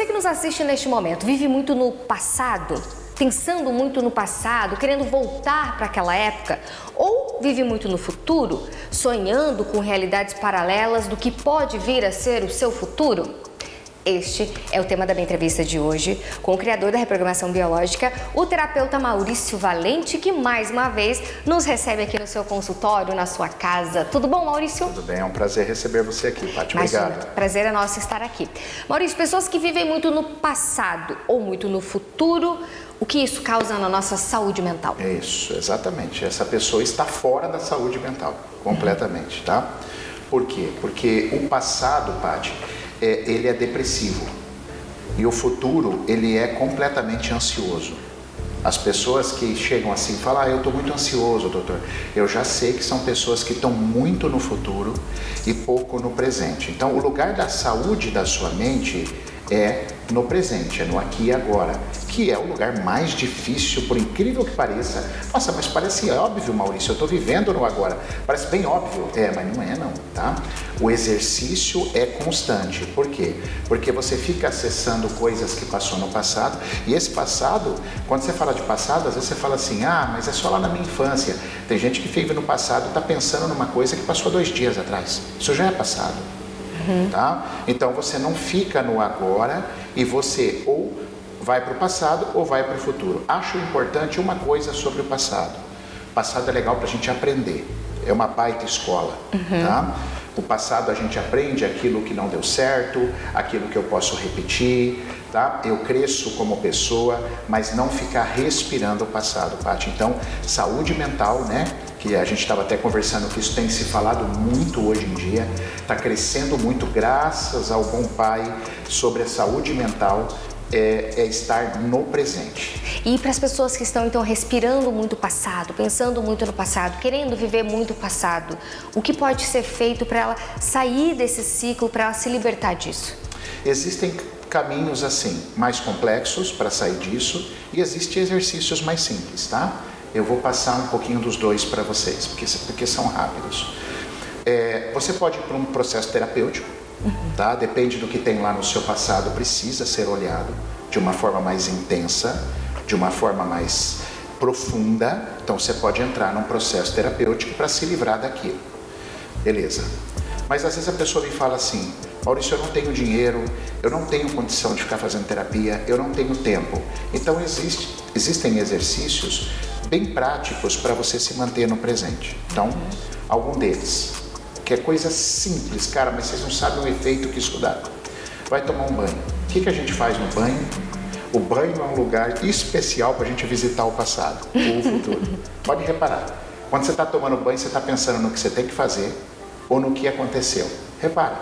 Você que nos assiste neste momento, vive muito no passado? Pensando muito no passado, querendo voltar para aquela época? Ou vive muito no futuro, sonhando com realidades paralelas do que pode vir a ser o seu futuro? Este é o tema da minha entrevista de hoje com o criador da reprogramação biológica, o terapeuta Maurício Valente, que mais uma vez nos recebe aqui no seu consultório, na sua casa. Tudo bom, Maurício? Tudo bem, é um prazer receber você aqui, Paty. Obrigado. Prazer é nosso estar aqui. Maurício, pessoas que vivem muito no passado ou muito no futuro, o que isso causa na nossa saúde mental? É isso, exatamente. Essa pessoa está fora da saúde mental, completamente, tá? Por quê? Porque o passado, Paty, ele é depressivo e o futuro ele é completamente ansioso. As pessoas que chegam assim e falam, eu estou muito ansioso, doutor. Eu já sei que são pessoas que estão muito no futuro e pouco no presente. Então, o lugar da saúde da sua mente é no presente, é no aqui e agora, que é o lugar mais difícil, por incrível que pareça. Nossa, mas parece óbvio, Maurício, eu estou vivendo no agora. Parece bem óbvio. Mas não é não, tá? O exercício é constante. Por quê? Porque você fica acessando coisas que passou no passado, e esse passado, quando você fala de passado, às vezes você fala assim, mas é só lá na minha infância. Tem gente que vive no passado e está pensando numa coisa que passou 2 dias atrás. Isso já é passado. Tá? Então você não fica no agora e você ou vai para o passado ou vai para o futuro. Acho importante uma coisa sobre o passado. O passado é legal para a gente aprender, é uma baita escola. Tá? O passado a gente aprende aquilo que não deu certo, aquilo que eu posso repetir, tá? Eu cresço como pessoa, mas não ficar respirando o passado, Paty. Então, saúde mental, né? Que a gente estava até conversando que isso tem se falado muito hoje em dia, está crescendo muito graças ao Bom Pai sobre a saúde mental, é estar no presente. E para as pessoas que estão então respirando muito o passado, pensando muito no passado, querendo viver muito o passado, o que pode ser feito para ela sair desse ciclo, para ela se libertar disso? Existem caminhos assim, mais complexos para sair disso e existem exercícios mais simples, tá? Eu vou passar um pouquinho dos dois para vocês, porque são rápidos. Você pode ir para um processo terapêutico, tá? Depende do que tem lá no seu passado, precisa ser olhado de uma forma mais intensa, de uma forma mais profunda. Então você pode entrar num processo terapêutico para se livrar daquilo. Beleza. Mas às vezes a pessoa me fala assim, Maurício, eu não tenho dinheiro, eu não tenho condição de ficar fazendo terapia, eu não tenho tempo. Então existem exercícios bem práticos para você se manter no presente. Então, algum deles, que é coisa simples, cara, mas vocês não sabem o efeito que isso dá. Vai tomar um banho. O que a gente faz no banho? O banho é um lugar especial para a gente visitar o passado ou o futuro. Pode reparar, quando você está tomando banho, você está pensando no que você tem que fazer ou no que aconteceu. Repara,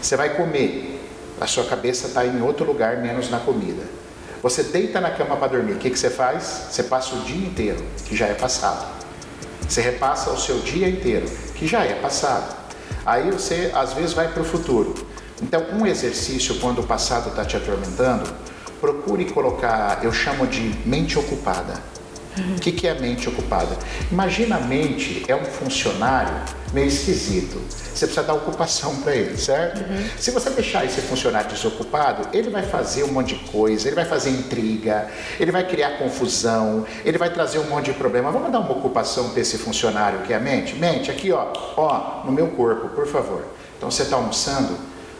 você vai comer, a sua cabeça está em outro lugar, menos na comida. Você deita na cama para dormir, o que você faz? Você passa o dia inteiro, que já é passado. Você repassa o seu dia inteiro, que já é passado. Aí você, às vezes, vai para o futuro. Então, um exercício, quando o passado está te atormentando, procure colocar, eu chamo de mente ocupada. O que é mente ocupada? Imagina a mente é um funcionário meio esquisito. Você precisa dar ocupação para ele, certo? Se você deixar esse funcionário desocupado, ele vai fazer um monte de coisa, ele vai fazer intriga, ele vai criar confusão, ele vai trazer um monte de problema. Vamos dar uma ocupação para esse funcionário que é a mente? Mente, aqui ó, no meu corpo, por favor. Então você está almoçando,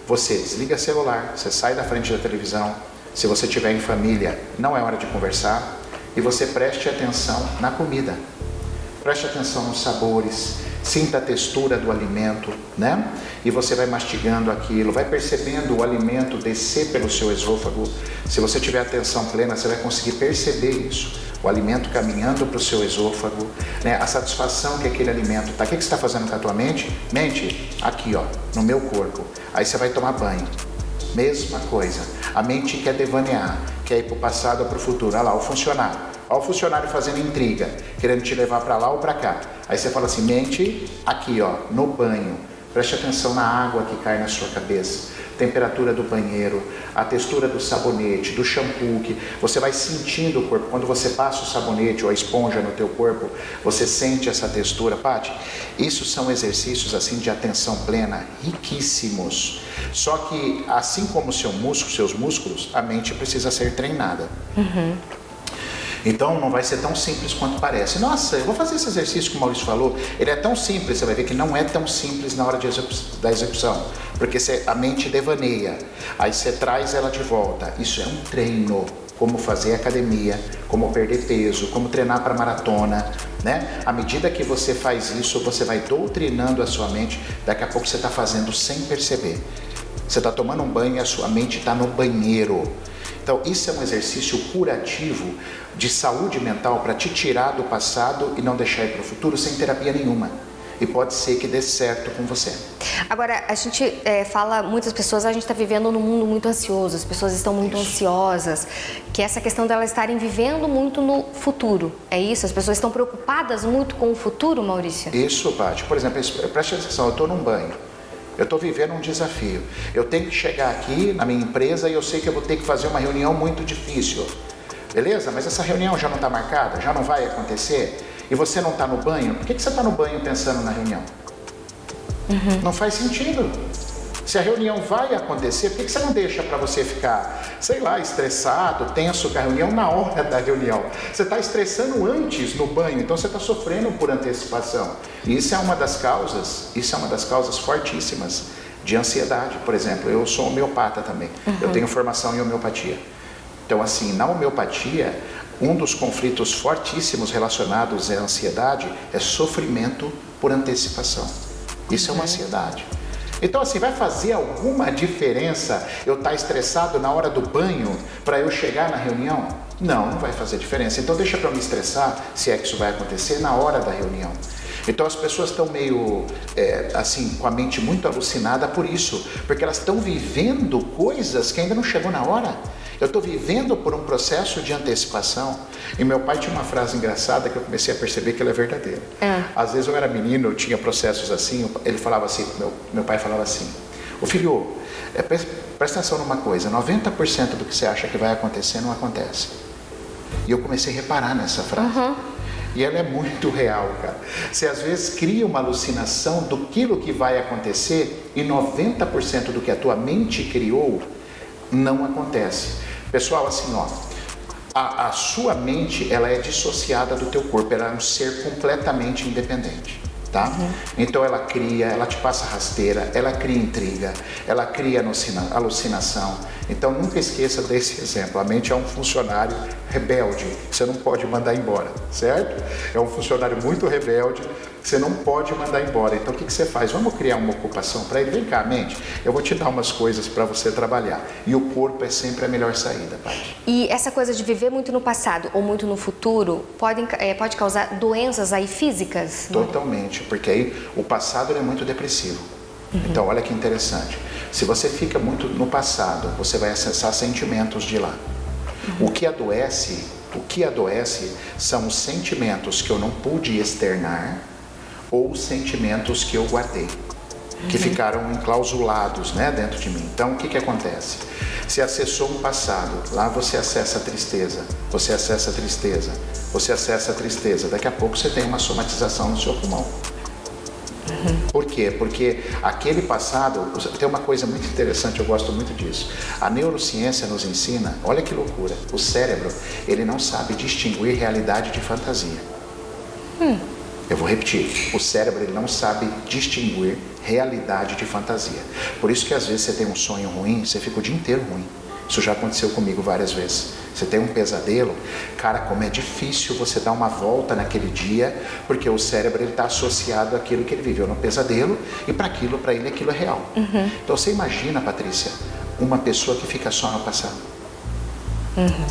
você desliga celular, você sai da frente da televisão. Se você estiver em família, não é hora de conversar. E você preste atenção na comida, preste atenção nos sabores, sinta a textura do alimento, né? E você vai mastigando aquilo, vai percebendo o alimento descer pelo seu esôfago. Se você tiver atenção plena, você vai conseguir perceber isso, o alimento caminhando para o seu esôfago, né? A satisfação que aquele alimento está. O que você está fazendo com a tua mente? Mente, aqui ó, no meu corpo. Aí você vai tomar banho. Mesma coisa, a mente quer devanear, quer ir para o passado ou para o futuro. Olha lá, o funcionário. Olha o funcionário fazendo intriga, querendo te levar para lá ou para cá. Aí você fala assim, mente, aqui ó, no banho. Preste atenção na água que cai na sua cabeça. Temperatura do banheiro, a textura do sabonete, do shampoo, que você vai sentindo o corpo. Quando você passa o sabonete ou a esponja no teu corpo, você sente essa textura, Paty. Isso são exercícios assim de atenção plena, riquíssimos. Só que, assim como seus músculos, a mente precisa ser treinada. Então não vai ser tão simples quanto parece. Nossa, eu vou fazer esse exercício que o Maurício falou. Ele é tão simples, você vai ver que não é tão simples na hora da execução. Porque a mente devaneia, aí você traz ela de volta. Isso é um treino. Como fazer academia, como perder peso, como treinar para maratona, né? À medida que você faz isso, você vai doutrinando a sua mente. Daqui a pouco você está fazendo sem perceber. Você está tomando um banho e a sua mente está no banheiro. Então, isso é um exercício curativo de saúde mental para te tirar do passado e não deixar ir para o futuro sem terapia nenhuma. E pode ser que dê certo com você. Agora, a gente fala, muitas pessoas, a gente está vivendo num mundo muito ansioso, as pessoas estão muito ansiosas, que essa questão delas estarem vivendo muito no futuro, é isso? As pessoas estão preocupadas muito com o futuro, Maurício? Isso, Paty. Por exemplo, preste atenção, eu estou num banho, eu estou vivendo um desafio, eu tenho que chegar aqui na minha empresa e eu sei que eu vou ter que fazer uma reunião muito difícil, beleza? Mas essa reunião já não está marcada, já não vai acontecer? E você não está no banho, por que você está no banho pensando na reunião? Não faz sentido. Se a reunião vai acontecer, por que você não deixa para você ficar, sei lá, estressado, tenso com a reunião na hora da reunião? Você está estressando antes no banho, então você está sofrendo por antecipação. E isso é uma das causas fortíssimas de ansiedade. Por exemplo, eu sou homeopata também, eu tenho formação em homeopatia. Então, assim, na homeopatia, um dos conflitos fortíssimos relacionados à ansiedade é sofrimento por antecipação. Isso é uma ansiedade. Então, assim, vai fazer alguma diferença eu estar estressado na hora do banho para eu chegar na reunião? Não, não vai fazer diferença. Então, deixa para eu me estressar, se é que isso vai acontecer, na hora da reunião. Então, as pessoas estão meio, assim, com a mente muito alucinada por isso, porque elas estão vivendo coisas que ainda não chegou na hora. Eu estou vivendo por um processo de antecipação. E meu pai tinha uma frase engraçada que eu comecei a perceber que ela é verdadeira. Às vezes eu era menino, eu tinha processos assim, ele falava assim, meu pai falava assim, ô filho, presta atenção numa coisa, 90% do que você acha que vai acontecer não acontece. E eu comecei a reparar nessa frase. E ela é muito real, cara. Você às vezes cria uma alucinação do que vai acontecer e 90% do que a tua mente criou não acontece. Pessoal, assim, ó, a sua mente, ela é dissociada do teu corpo, ela é um ser completamente independente, tá? Então ela te passa rasteira, ela cria intriga, ela cria alucinação. Então nunca esqueça desse exemplo, a mente é um funcionário rebelde, você não pode mandar embora, certo? É um funcionário muito rebelde, você não pode mandar embora. Então o que você faz? Vamos criar uma ocupação para ele. Vem cá, mente, eu vou te dar umas coisas para você trabalhar. E o corpo é sempre a melhor saída, Paty. E essa coisa de viver muito no passado ou muito no futuro pode causar doenças aí físicas? Totalmente, porque aí o passado é muito depressivo. Então olha que interessante. Se você fica muito no passado, você vai acessar sentimentos de lá. O que adoece são os sentimentos que eu não pude externar ou os sentimentos que eu guardei, que ficaram enclausulados, né, dentro de mim. Então, o que acontece? Você acessou um passado, lá você acessa a tristeza, você acessa a tristeza, você acessa a tristeza. Daqui a pouco você tem uma somatização no seu pulmão. Por quê? Porque aquele passado, tem uma coisa muito interessante, eu gosto muito disso. A neurociência nos ensina, olha que loucura, o cérebro, ele não sabe distinguir realidade de fantasia. Eu vou repetir, o cérebro ele não sabe distinguir realidade de fantasia. Por isso que às vezes você tem um sonho ruim, você fica o dia inteiro ruim. Isso já aconteceu comigo várias vezes. Você tem um pesadelo, cara, como é difícil você dar uma volta naquele dia, porque o cérebro está associado àquilo que ele viveu no pesadelo e para ele aquilo é real. Então você imagina, Patrícia, uma pessoa que fica só no passado.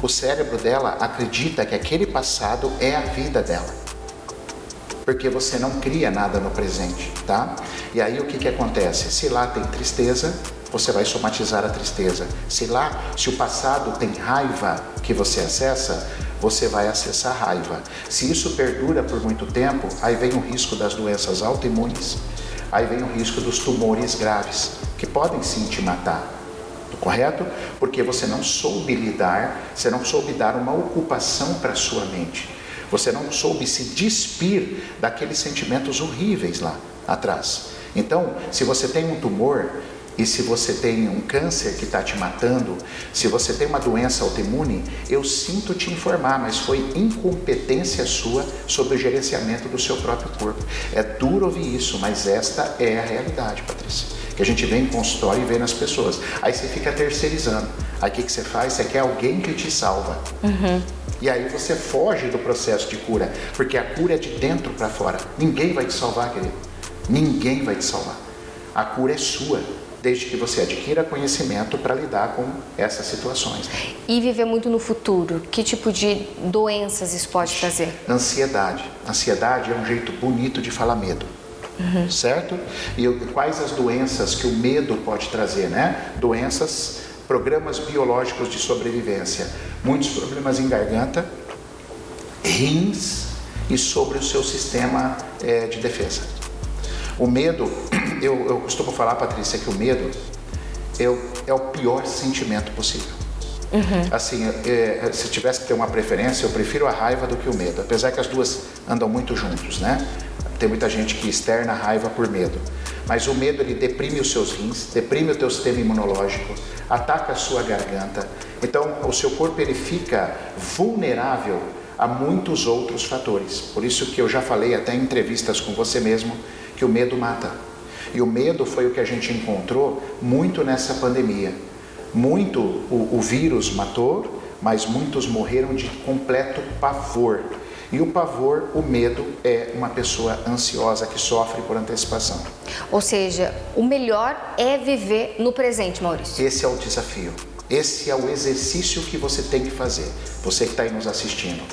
O cérebro dela acredita que aquele passado é a vida dela. Porque você não cria nada no presente, tá? E aí o que acontece? Se lá tem tristeza, você vai somatizar a tristeza. Se o passado tem raiva que você acessa, você vai acessar raiva. Se isso perdura por muito tempo, aí vem o risco das doenças autoimunes, aí vem o risco dos tumores graves, que podem sim te matar. Correto? Porque você não soube dar uma ocupação para a sua mente. Você não soube se despir daqueles sentimentos horríveis lá atrás. Então, se você tem um tumor, E se você tem um câncer que está te matando, se você tem uma doença autoimune, eu sinto te informar, mas foi incompetência sua sobre o gerenciamento do seu próprio corpo. É duro ouvir isso, mas esta é a realidade, Patrícia, que a gente vem em consultório e vê nas pessoas. Aí você fica terceirizando. Aí o que você faz? Você quer alguém que te salva. E aí você foge do processo de cura, porque a cura é de dentro para fora. Ninguém vai te salvar, querido. Ninguém vai te salvar. A cura é sua, desde que você adquira conhecimento para lidar com essas situações. E viver muito no futuro, que tipo de doenças isso pode trazer? Ansiedade. Ansiedade é um jeito bonito de falar medo. Certo? E quais as doenças que o medo pode trazer, né? Doenças, programas biológicos de sobrevivência. Muitos problemas em garganta, rins e sobre o seu sistema de defesa. O medo, eu costumo falar, Patrícia, que o medo é o pior sentimento possível. Assim, se tivesse que ter uma preferência, eu prefiro a raiva do que o medo, apesar que as duas andam muito juntos, né? Tem muita gente que externa a raiva por medo, mas o medo, ele deprime os seus rins, deprime o teu sistema imunológico, ataca a sua garganta. Então, o seu corpo, ele fica vulnerável a muitos outros fatores. Por isso que eu já falei até em entrevistas com você mesmo, que o medo mata. E o medo foi o que a gente encontrou muito nessa pandemia. Muito o vírus matou, mas muitos morreram de completo pavor. E o pavor, o medo, é uma pessoa ansiosa que sofre por antecipação. Ou seja, o melhor é viver no presente, Maurício. Esse é o desafio. Esse é o exercício que você tem que fazer. Você que está aí nos assistindo.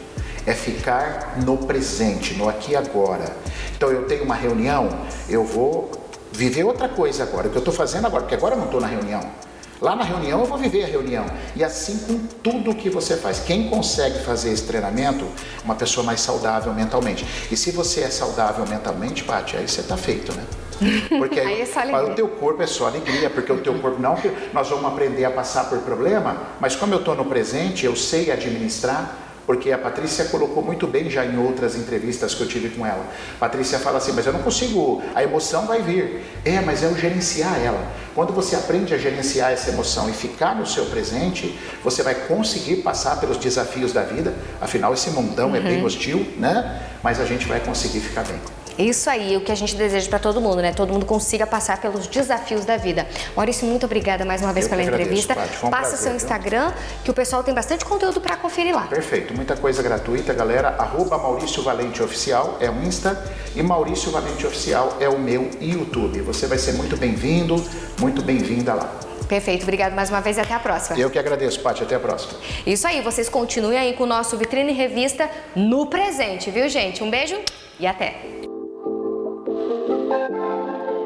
É ficar no presente, no aqui e agora. Então eu tenho uma reunião, eu vou viver outra coisa agora. O que eu estou fazendo agora, porque agora eu não estou na reunião. Lá na reunião eu vou viver a reunião. E assim com tudo que você faz. Quem consegue fazer esse treinamento é uma pessoa mais saudável mentalmente. E se você é saudável mentalmente, Paty, aí você está feito, né? Porque aí para o teu corpo é só alegria, porque o teu corpo não, nós vamos aprender a passar por problema, mas como eu estou no presente, eu sei administrar. Porque a Patrícia colocou muito bem já em outras entrevistas que eu tive com ela. A Patrícia fala assim, mas eu não consigo, a emoção vai vir. Mas é o gerenciar ela. Quando você aprende a gerenciar essa emoção e ficar no seu presente, você vai conseguir passar pelos desafios da vida. Afinal, esse mundão é bem hostil, né? Mas a gente vai conseguir ficar bem. Isso aí, o que a gente deseja para todo mundo, né? Todo mundo consiga passar pelos desafios da vida. Maurício, muito obrigada mais uma vez pela entrevista. Passa seu Instagram, que o pessoal tem bastante conteúdo para conferir lá. Perfeito, muita coisa gratuita, galera. @MauricioValenteOficial é o Insta e Maurício Valente Oficial é o meu YouTube. Você vai ser muito bem-vindo, muito bem-vinda lá. Perfeito, obrigado mais uma vez e até a próxima. Eu que agradeço, Paty, até a próxima. Isso aí, vocês continuem aí com o nosso Vitrine Revista no presente, viu, gente? Um beijo e até!